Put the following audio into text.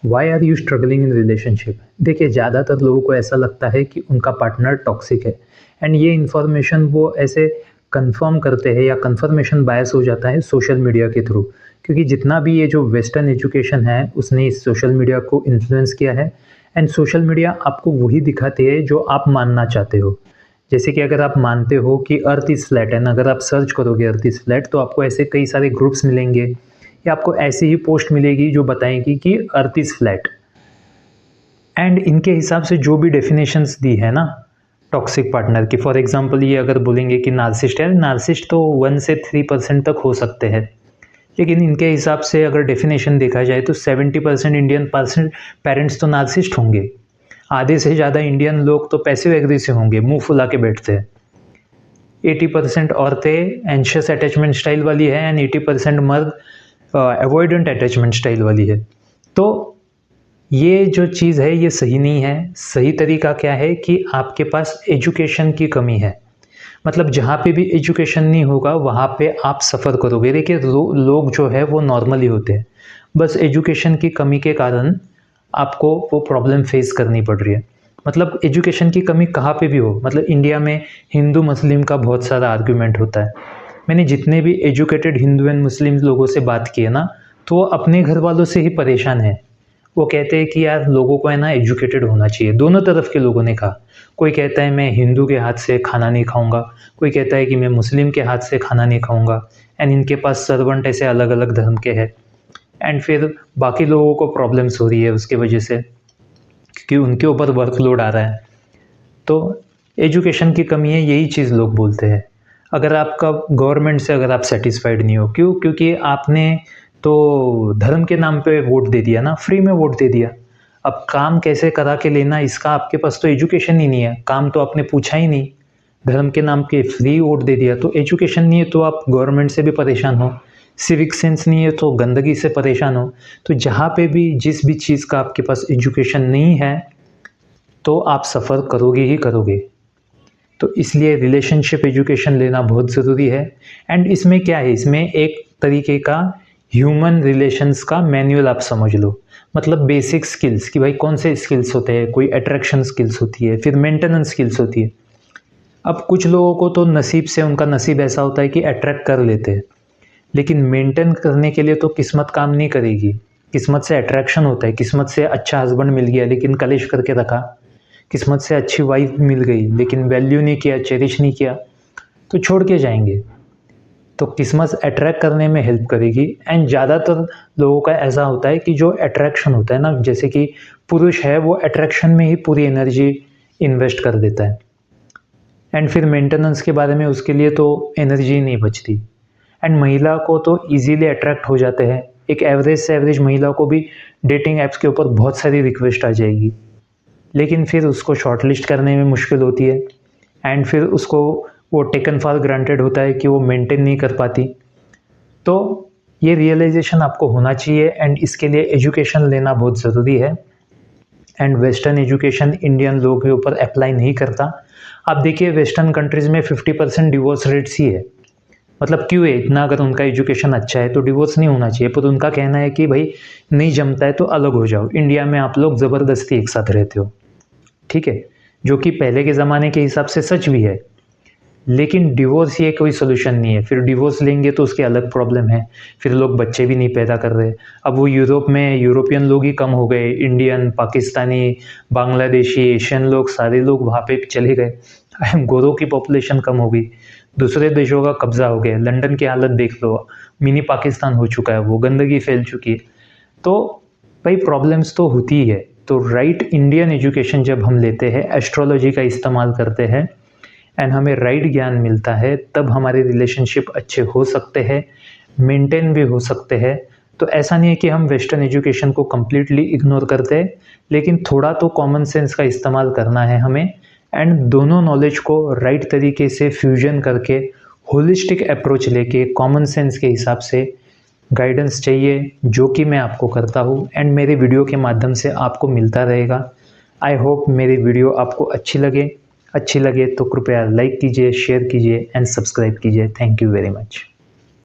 Y are you struggling in relationship? देखिए, ज़्यादातर लोगों को ऐसा लगता है कि उनका पार्टनर टॉक्सिक है एंड ये इन्फॉर्मेशन वो ऐसे कंफर्म करते हैं या कंफर्मेशन बायस हो जाता है सोशल मीडिया के थ्रू, क्योंकि जितना भी ये जो वेस्टर्न एजुकेशन है उसने इस सोशल मीडिया को इन्फ्लुएंस किया है एंड सोशल मीडिया आपको वही दिखाते हैं जो आप मानना चाहते हो। जैसे कि अगर आप मानते हो कि अर्थ इज़ फ्लैट एंड अगर आप सर्च करोगे अर्थ इज़ फ्लैट तो आपको ऐसे कई सारे ग्रुप्स मिलेंगे या आपको ऐसी ही पोस्ट मिलेगी जो बताएगी कि अर्थ इज़ फ्लैट। एंड इनके हिसाब से जो भी डेफिनेशंस दी है ना टॉक्सिक पार्टनर की, फॉर एग्जांपल ये अगर बोलेंगे कि नार्सिसिस्ट है, नार्सिसिस्ट तो 1 से 3% तक हो सकते हैं, लेकिन इनके हिसाब से अगर डेफिनेशन देखा जाए तो 70% इंडियन पेरेंट्स तो नार्सिसिस्ट होंगे। आधे से ज़्यादा इंडियन लोग तो पैसिव एग्रेसिव होंगे, मुंह फुला के बैठते हैं। 80% औरतें एंशियस अटैचमेंट स्टाइल वाली है एंड 80% मर्द अवॉइडेंट अटैचमेंट स्टाइल वाली है। तो ये जो चीज़ है ये सही नहीं है। सही तरीका क्या है कि आपके पास एजुकेशन की कमी है। मतलब जहाँ पे भी एजुकेशन नहीं होगा वहाँ पे आप सफ़र करोगे। देखिए, लोग जो है वो नॉर्मली होते हैं, बस एजुकेशन की कमी के कारण आपको वो प्रॉब्लम फेस करनी पड़ रही है। मतलब एजुकेशन की कमी कहाँ पे भी हो, मतलब इंडिया में हिंदू मुस्लिम का बहुत सारा आर्ग्यूमेंट होता है। मैंने जितने भी एजुकेटेड हिंदू एंड मुस्लिम लोगों से बात की है ना, तो वो अपने घर वालों से ही परेशान है। वो कहते हैं कि यार लोगों को है ना एजुकेटेड होना चाहिए। दोनों तरफ के लोगों ने कहा। कोई कहता है मैं हिंदू के हाथ से खाना नहीं खाऊंगा, कोई कहता है कि मैं मुस्लिम के हाथ से खाना नहीं खाऊंगा एंड इनके पास सर्वेंट ऐसे अलग अलग धर्म के हैं एंड फिर बाकी लोगों को प्रॉब्लम्स हो रही है उसके वजह से, क्योंकि उनके ऊपर वर्कलोड आ रहा है। तो एजुकेशन की कमी है, यही चीज़ लोग बोलते हैं। अगर आपका गवर्नमेंट से अगर आप सेटिस्फाइड नहीं हो, क्यों? क्योंकि आपने तो धर्म के नाम पे वोट दे दिया ना, फ्री में वोट दे दिया। अब काम कैसे करा के लेना, इसका आपके पास तो एजुकेशन ही नहीं है, काम तो आपने पूछा ही नहीं, धर्म के नाम पे फ्री वोट दे दिया। तो एजुकेशन नहीं है तो आप गवर्नमेंट से भी परेशान हो, सिविक सेंस नहीं है तो गंदगी से परेशान हो। तो जहाँ पे भी जिस भी चीज़ का आपके पास एजुकेशन नहीं है तो आप सफ़र करोगे ही करोगे। तो इसलिए रिलेशनशिप एजुकेशन लेना बहुत ज़रूरी है। एंड इसमें क्या है, इसमें एक तरीके का ह्यूमन रिलेशंस का मैनुअल आप समझ लो। मतलब बेसिक स्किल्स कि भाई कौन से स्किल्स होते हैं, कोई अट्रैक्शन स्किल्स होती है, फिर मेंटेनेंस स्किल्स होती है। अब कुछ लोगों को तो नसीब से, उनका नसीब ऐसा होता है कि अट्रैक्ट कर लेते हैं, लेकिन मेंटेन करने के लिए तो किस्मत काम नहीं करेगी। किस्मत से अट्रैक्शन होता है, किस्मत से अच्छा हस्बैंड मिल गया लेकिन कलेश करके रखा, किस्मत से अच्छी वाइफ मिल गई लेकिन वैल्यू नहीं किया, चेरिश नहीं किया, तो छोड़ के जाएंगे। तो किस्मत अट्रैक्ट करने में हेल्प करेगी। एंड ज़्यादातर लोगों का ऐसा होता है कि जो अट्रैक्शन होता है ना, जैसे कि पुरुष है वो अट्रैक्शन में ही पूरी एनर्जी इन्वेस्ट कर देता है एंड फिर मेंटेनेंस के बारे में उसके लिए तो एनर्जी नहीं बचती। एंड महिला को तो इजीली अट्रैक्ट हो जाते हैं। एक एवरेज से एवरेज महिला को भी डेटिंग ऐप्स के ऊपर बहुत सारी रिक्वेस्ट आ जाएगी, लेकिन फिर उसको शॉर्टलिस्ट करने में मुश्किल होती है एंड फिर उसको वो टेकन फॉर ग्रांटेड होता है कि वो मेंटेन नहीं कर पाती। तो ये रियलाइजेशन आपको होना चाहिए एंड इसके लिए एजुकेशन लेना बहुत ज़रूरी है। एंड वेस्टर्न एजुकेशन इंडियन लोगों के ऊपर अप्लाई नहीं करता। आप देखिए वेस्टर्न कंट्रीज़ में 50% डिवोर्स रेट्स ही है। मतलब क्यों है इतना? अगर उनका एजुकेशन अच्छा है तो डिवोर्स नहीं होना चाहिए, पर उनका कहना है कि भाई नहीं जमता है तो अलग हो जाओ। इंडिया में आप लोग ज़बरदस्ती एक साथ रहते हो, ठीक है, जो कि पहले के ज़माने के हिसाब से सच भी है, लेकिन डिवोर्स ये कोई सोल्यूशन नहीं है। फिर डिवोर्स लेंगे तो उसके अलग प्रॉब्लम है, फिर लोग बच्चे भी नहीं पैदा कर रहे। अब वो यूरोप में यूरोपियन लोग ही कम हो गए, इंडियन, पाकिस्तानी, बांग्लादेशी, एशियन लोग सारे लोग वहाँ पे चले गए। गोरों की पॉपुलेशन कम हो गई, दूसरे देशों का कब्जा हो गया। लंदन की हालत देख लो, मिनी पाकिस्तान हो चुका है, वो गंदगी फैल चुकी है। तो भाई प्रॉब्लम्स तो होती ही है। तो राइट इंडियन एजुकेशन जब हम लेते हैं, एस्ट्रोलॉजी का इस्तेमाल करते हैं एंड हमें राइट ज्ञान मिलता है, तब हमारे रिलेशनशिप अच्छे हो सकते हैं, मेंटेन भी हो सकते हैं। तो ऐसा नहीं है कि हम वेस्टर्न एजुकेशन को कम्प्लीटली इग्नोर करते हैं, लेकिन थोड़ा तो कॉमन सेंस का इस्तेमाल करना है हमें एंड दोनों नॉलेज को राइट तरीके से फ्यूजन करके होलिस्टिक अप्रोच लेके कॉमन सेंस के हिसाब से गाइडेंस चाहिए, जो कि मैं आपको करता हूँ एंड मेरे वीडियो के माध्यम से आपको मिलता रहेगा। आई होप मेरी वीडियो आपको अच्छी लगे तो कृपया लाइक कीजिए, शेयर कीजिए एंड सब्सक्राइब कीजिए। Thank you very much.